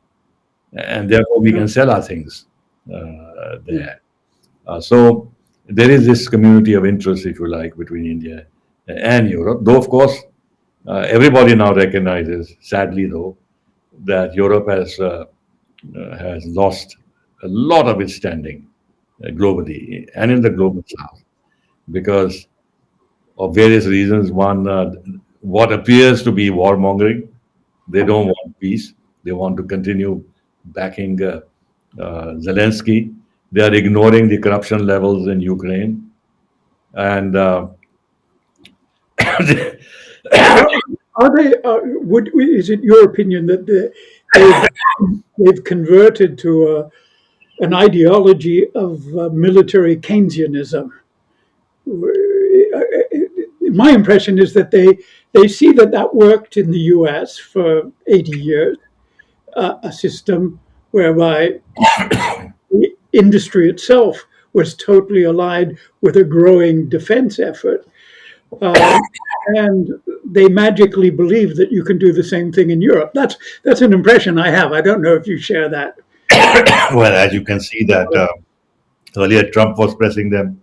[SPEAKER 1] and therefore we can sell our things
[SPEAKER 2] Yeah.
[SPEAKER 1] there. So there is this community of interest, if you like, between India and Europe. Though, of course, everybody now recognizes, sadly though, that Europe has lost a lot of its standing globally and in the global south because of various reasons. One, what appears to be warmongering. They don't want peace. They want to continue backing Zelensky. They are ignoring the corruption levels in Ukraine. And
[SPEAKER 2] Are, are they? Is it your opinion that they've they've converted to an ideology of military Keynesianism? My impression is that they see that that worked in the U.S. for 80 years, a system whereby the industry itself was totally aligned with a growing defense effort. Um, and they magically believe that you can do the same thing in Europe. That's an impression I have. I don't know if you share that.
[SPEAKER 1] well, as you can see, that earlier Trump was pressing them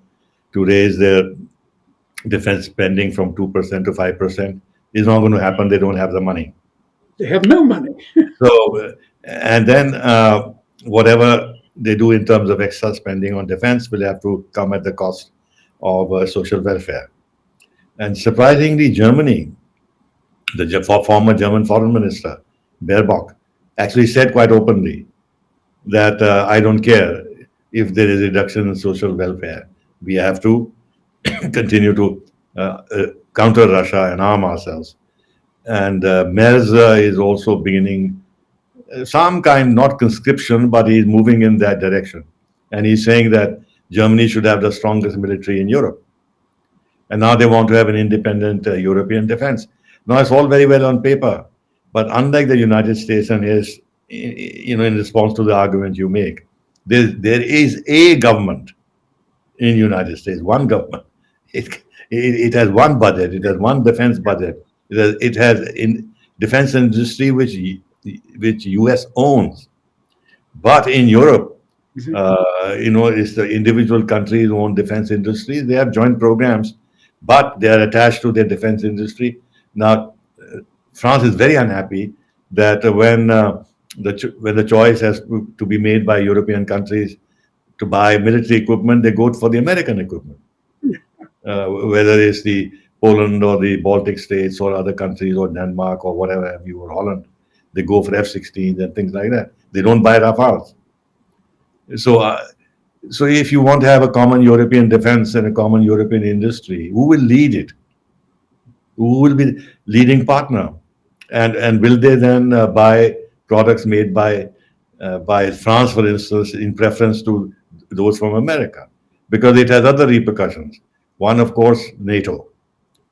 [SPEAKER 1] to raise their defense spending from 2% to 5%. It's not going to happen. They don't have the money.
[SPEAKER 2] They have no money.
[SPEAKER 1] So, and then whatever they do in terms of extra spending on defense will have to come at the cost of social welfare. And surprisingly, Germany, the former German foreign minister, Baerbock, actually said quite openly that I don't care if there is a reduction in social welfare. We have to continue to counter Russia and arm ourselves. And Merz is also beginning some kind, not conscription, but he's moving in that direction. And he's saying that Germany should have the strongest military in Europe. And now they want to have an independent European defense. Now it's all very well on paper, but unlike the United States, and is in response to the argument you make, there is a government in United States, one government. it, it has one budget. It has one defense budget. It has in defense industry which US owns. But in Europe, it's the individual countries who own defense industries. They have joint programs, but they are attached to their defense industry. Now, France is very unhappy that when the choice has to be made by European countries to buy military equipment, they go for the American equipment, whether it's the Poland or the Baltic states or other countries or Denmark or whatever have you or Holland. They go for F-16s and things like that. They don't buy Rafales. So, so if you want to have a common European defense and a common European industry, who will lead it? Who will be leading partner? And will they then buy products made by France, for instance, in preference to those from America? Because it has other repercussions. One, of course, NATO.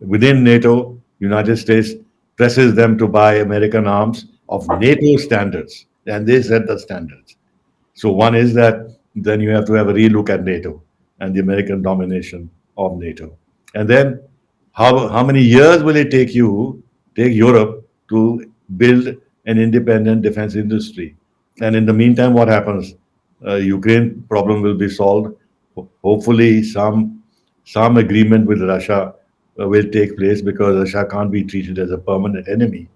[SPEAKER 1] Within NATO, United States presses them to buy American arms of NATO standards, and they set the standards. So one is that then you have to have a relook at NATO and the American domination of NATO. And then how many years will it take Europe to build an independent defense industry? And in the meantime, what happens? Ukraine problem will be solved. Hopefully, some agreement with Russia will take place because Russia can't be treated as a permanent enemy.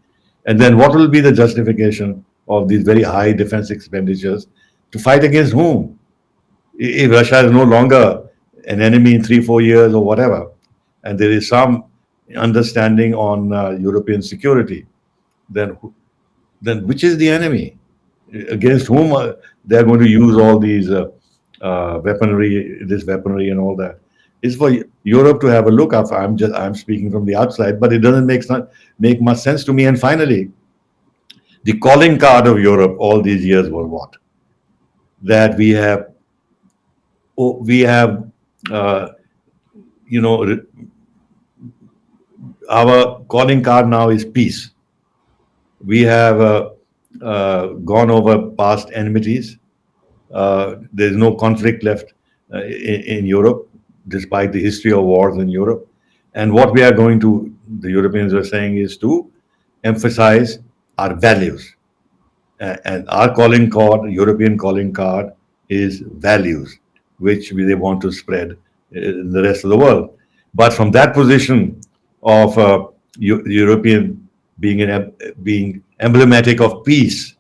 [SPEAKER 1] And then what will be the justification of these very high defense expenditures to fight against whom? If Russia is no longer an enemy in 3, 4 years or whatever, and there is some understanding on European security, then which is the enemy against whom they're going to use all these weaponry and all that? Is for Europe to have a look. I'm speaking from the outside, but it doesn't make much sense to me. And finally, the calling card of Europe all these years was what? That we have uh, you know our calling card now is peace. We have gone over past enmities. There's no conflict left in Europe, despite the history of wars in Europe. And what we are going to, the Europeans are saying, is to emphasize our values. And our calling card, European calling card, is values, which they want to spread in the rest of the world. But from that position of European being emblematic of peace,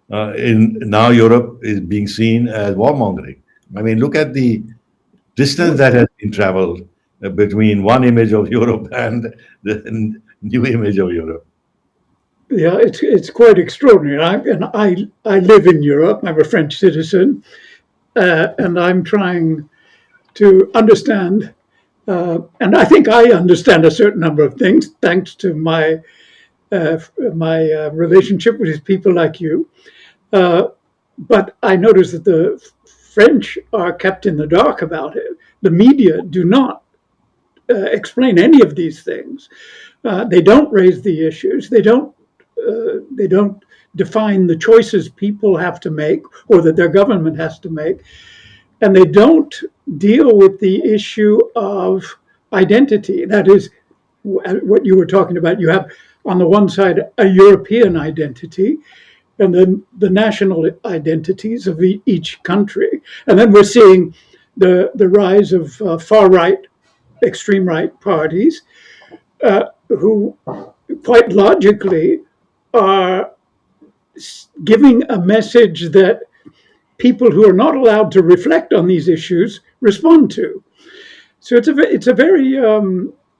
[SPEAKER 1] in now Europe is being seen as warmongering. I mean, look at the distance that has been traveled between one image of Europe and the new image of Europe.
[SPEAKER 2] Yeah, it's quite extraordinary. I live in Europe. I'm a French citizen, and I'm trying to understand. And I think I understand a certain number of things thanks to my relationship with people like you. But I notice that the French are kept in the dark about it. The media do not explain any of these things. They don't raise the issues. They don't define the choices people have to make or that their government has to make. And they don't deal with the issue of identity. That is what you were talking about. You have, on the one side, a European identity, and then the national identities of each country. And then we're seeing the rise of far right, extreme right parties who quite logically are giving a message that people who are not allowed to reflect on these issues respond to. So it's a very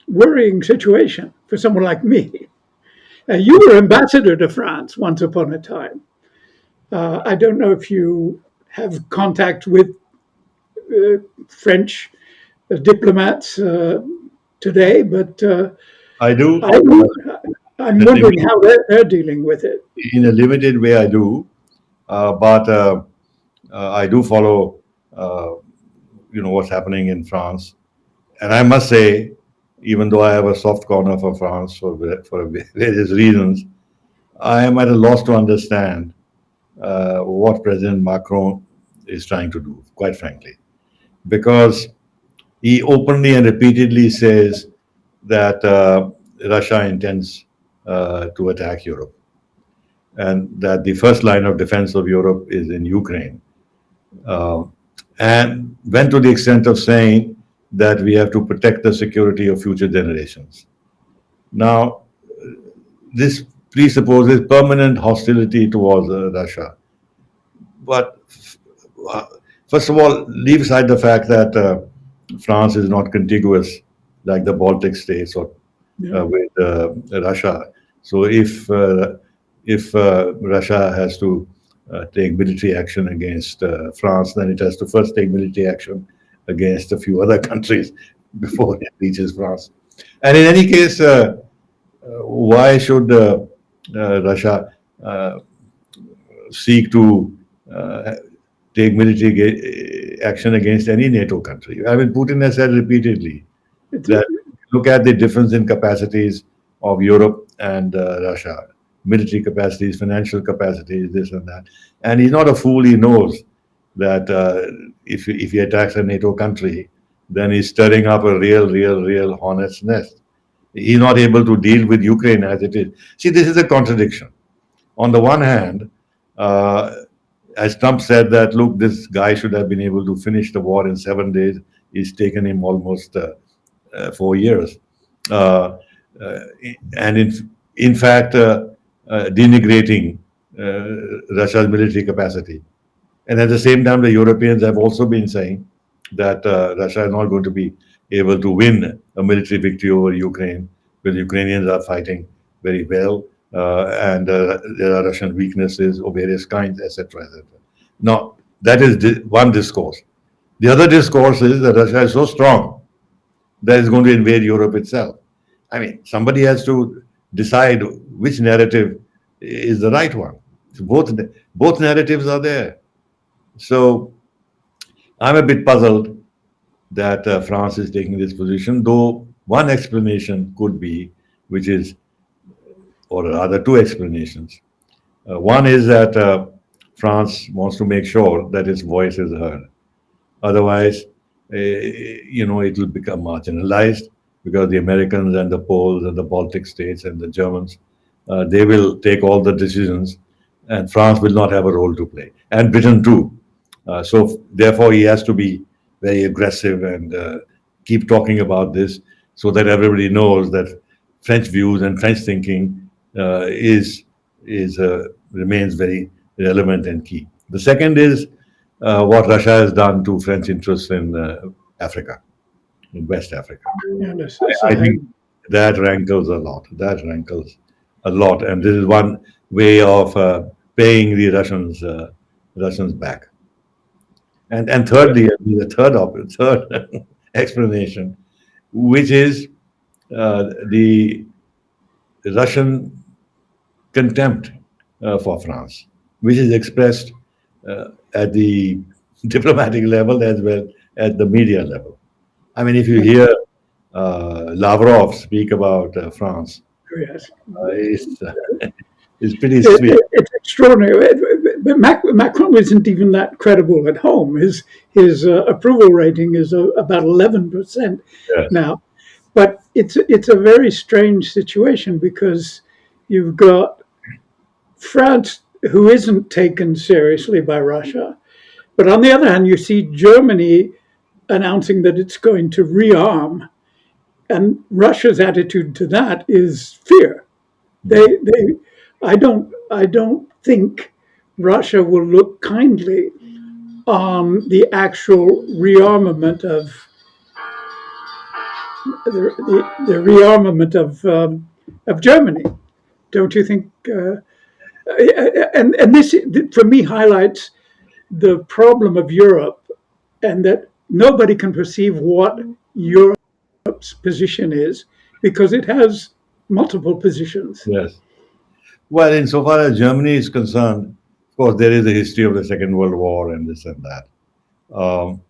[SPEAKER 2] worrying situation for someone like me. You were ambassador to France once upon a time. I don't know if you have contact with French diplomats today, but
[SPEAKER 1] I do.
[SPEAKER 2] I'm wondering how they're dealing with it.
[SPEAKER 1] In a limited way, I do, but I do follow, what's happening in France, and I must say, even though I have a soft corner for France for various reasons, I am at a loss to understand what President Macron is trying to do, quite frankly, because he openly and repeatedly says that Russia intends to attack Europe, and that the first line of defense of Europe is in Ukraine. Uh, and went to the extent of saying that we have to protect the security of future generations. Now, this presupposes permanent hostility towards Russia. But uh, first of all, leave aside the fact that France is not contiguous like the Baltic states or with Russia. So if Russia has to take military action against France, then it has to first take military action against a few other countries before it reaches France. And in any case, why should Russia seek to uh, take military action against any NATO country? I mean, Putin has said repeatedly that look at the difference in capacities of Europe and Russia, military capacities, financial capacities, this and that. And he's not a fool. He knows that if he attacks a NATO country, then he's stirring up a real hornet's nest. He's not able to deal with Ukraine as it is. See, this is a contradiction. On the one hand, uh, as Trump said that, look, this guy should have been able to finish the war in 7 days. It's taken him almost 4 years. Uh, uh, and in fact, denigrating Russia's military capacity. And at the same time, the Europeans have also been saying that Russia is not going to be able to win a military victory over Ukraine, because Ukrainians are fighting very well, and there are Russian weaknesses of various kinds, etc., etc. Now, that is one discourse. The other discourse is that Russia is so strong that it's going to invade Europe itself. I mean, somebody has to decide which narrative is the right one. So both narratives are there. So I'm a bit puzzled that France is taking this position, though one explanation could be, which is, or rather two explanations. One is that France wants to make sure that its voice is heard. Otherwise, it will become marginalized, because the Americans and the Poles and the Baltic states and the Germans, they will take all the decisions, and France will not have a role to play, and Britain too. So therefore, he has to be very aggressive and keep talking about this, so that everybody knows that French views and French thinking is remains very relevant and key. The second is what Russia has done to French interests in Africa, in West Africa.
[SPEAKER 2] Yeah, this
[SPEAKER 1] I think that rankles a lot. That rankles a lot, and this is one way of paying the Russians back. And thirdly, the third explanation, which is the Russian contempt for France, which is expressed at the diplomatic level as well as the media level. I mean, if you hear Lavrov speak about France,
[SPEAKER 2] yes.
[SPEAKER 1] it's, it's pretty
[SPEAKER 2] It,
[SPEAKER 1] sweet.
[SPEAKER 2] it's extraordinary. But Macron isn't even that credible at home. His approval rating is about 11%
[SPEAKER 1] Yes.
[SPEAKER 2] now. But it's a very strange situation, because you've got France, who isn't taken seriously by Russia, but on the other hand, you see Germany announcing that it's going to rearm, and Russia's attitude to that is fear. They I don't think Russia will look kindly on the actual rearmament the rearmament of Germany. Don't you think? And this, for me, highlights the problem of Europe, and that nobody can perceive what Europe's position is, because it has multiple positions.
[SPEAKER 1] Yes. Well, insofar as Germany is concerned, of course, there is a history of the Second World War and this and that. Um,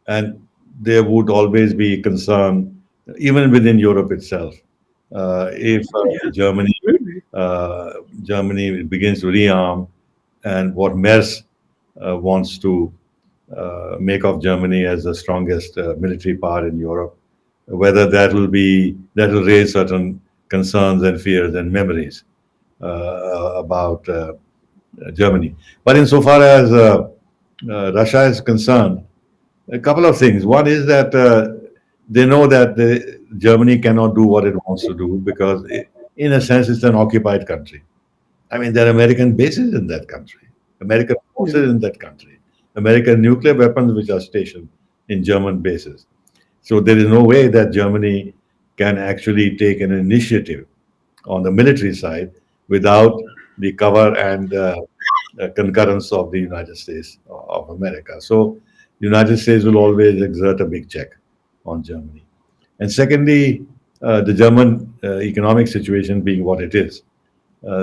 [SPEAKER 1] and there would always be concern, even within Europe itself, if
[SPEAKER 2] Yeah,
[SPEAKER 1] Germany
[SPEAKER 2] absolutely.
[SPEAKER 1] Germany begins to rearm, and what Merz wants to make of Germany as the strongest military power in Europe, whether that will raise certain concerns and fears and memories about Germany. But insofar as Russia is concerned, a couple of things. One is that they know that Germany cannot do what it wants to do because, in a sense, it's an occupied country. I mean, there are American bases in that country, American
[SPEAKER 2] Yeah.
[SPEAKER 1] forces in that country, American nuclear weapons which are stationed in German bases. So there is no way that Germany can actually take an initiative on the military side without the cover and concurrence of the United States of America. So the United States will always exert a big check on Germany. And secondly, the German economic situation being what it is.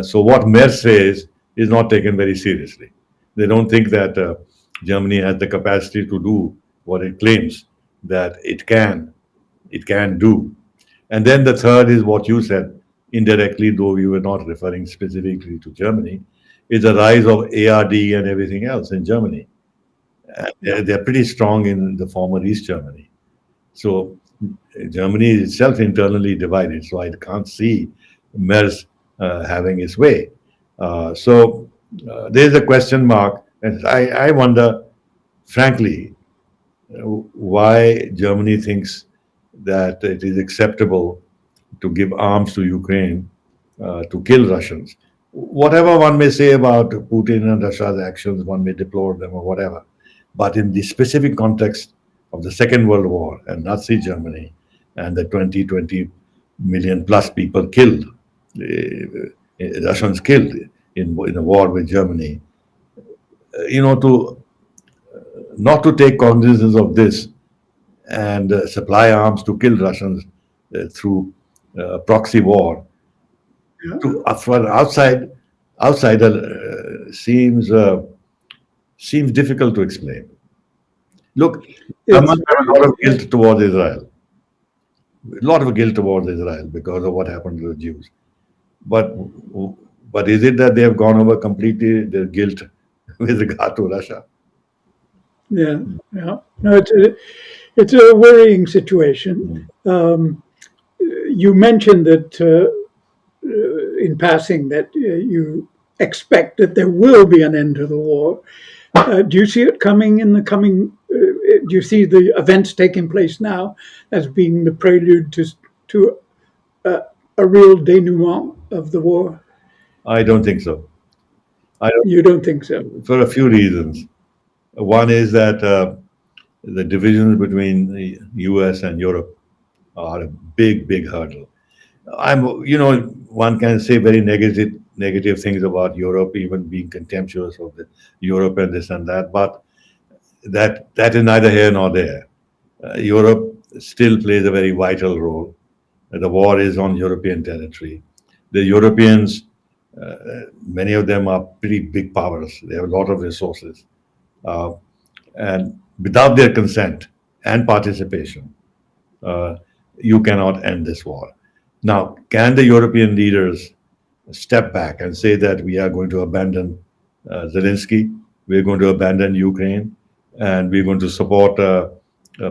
[SPEAKER 1] So what Merz says is not taken very seriously. They don't think that Germany has the capacity to do what it claims that it can do. And then the third is what you said, indirectly, though you were not referring specifically to Germany, is the rise of ARD and everything else in Germany.
[SPEAKER 2] Yeah.
[SPEAKER 1] They're pretty strong in the former East Germany. So Germany is itself internally divided. So I can't see Merz having its way. There's a question mark, and I wonder, frankly, why Germany thinks that it is acceptable to give arms to Ukraine to kill Russians. Whatever one may say about Putin and Russia's actions, one may deplore them or whatever. But in the specific context of the Second World War and Nazi Germany and the 20 million plus people killed, Russians killed in a war with Germany, to not to take cognizance of this and supply arms to kill Russians through proxy war
[SPEAKER 2] Yeah.
[SPEAKER 1] to for an outsider seems difficult to explain. Look,
[SPEAKER 2] It's
[SPEAKER 1] Germans have a lot of guilt towards Israel, a lot of guilt towards Israel because of what happened to the Jews. But but is it that they have gone over completely their guilt with regard to Russia?
[SPEAKER 2] yeah, yeah. No, it's a worrying situation.
[SPEAKER 1] Mm.
[SPEAKER 2] You mentioned that in passing that you expect that there will be an end to the war. Do you see it coming in the coming? Do you see the events taking place now as being the prelude to uh, a real denouement of the war?
[SPEAKER 1] I don't think so. I
[SPEAKER 2] You don't think so?
[SPEAKER 1] don't, for a few reasons. One is that the divisions between the U.S. and Europe are a big hurdle. One can say very negative things about Europe, even being contemptuous of the Europe and this and that, but that is neither here nor there. Europe still plays a very vital role. The war is on European territory. The Europeans, many of them are pretty big powers. They have a lot of resources, uh, and without their consent and participation, uh, you cannot end this war. Now, can the European leaders step back and say that we are going to abandon Zelensky, we're going to abandon Ukraine, and we're going to support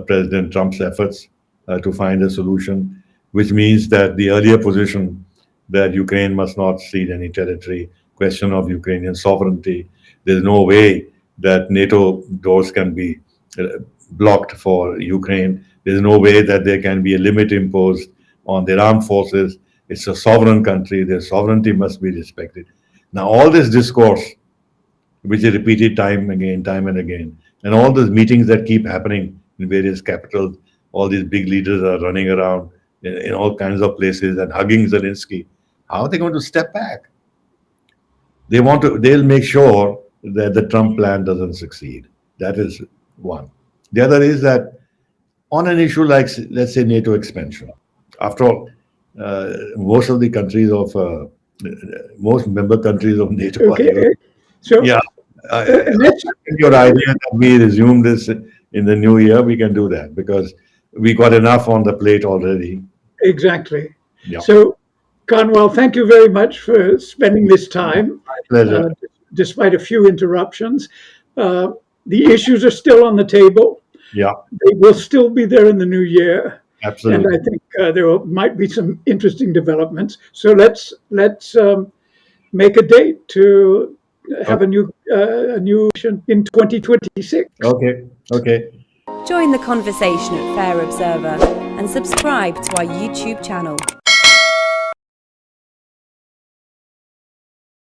[SPEAKER 1] President Trump's efforts to find a solution, which means that the earlier position that Ukraine must not cede any territory, question of Ukrainian sovereignty, there's no way that NATO doors can be uh, blocked for Ukraine. There's no way that there can be a limit imposed on their armed forces. It's a sovereign country. Their sovereignty must be respected. Now, all this discourse, which is repeated time and again, and all those meetings that keep happening in various capitals, all these big leaders are running around in all kinds of places and hugging Zelensky. How are they going to step back? They'll make sure that the Trump plan doesn't succeed. That is one. The other is that on an issue like, let's say, NATO expansion. After all, most of the countries of most member countries of NATO are Europe.
[SPEAKER 2] Okay, so
[SPEAKER 1] Yeah, I
[SPEAKER 2] let's
[SPEAKER 1] think your idea that we resume this in the new year, we can do that because we got enough on the plate already.
[SPEAKER 2] exactly.
[SPEAKER 1] Yeah,
[SPEAKER 2] So, Conwell, thank you very much for spending this time,
[SPEAKER 1] pleasure.
[SPEAKER 2] uh, despite a few interruptions. Uh, The issues are still on the table.
[SPEAKER 1] Yeah,
[SPEAKER 2] They will still be there in the new year. And
[SPEAKER 1] absolutely.
[SPEAKER 2] I think might be some interesting developments. So let's make a date to have
[SPEAKER 1] Okay.
[SPEAKER 2] a new in 2026.
[SPEAKER 1] Okay. Okay.
[SPEAKER 3] Join the conversation at Fair Observer and subscribe to our YouTube channel.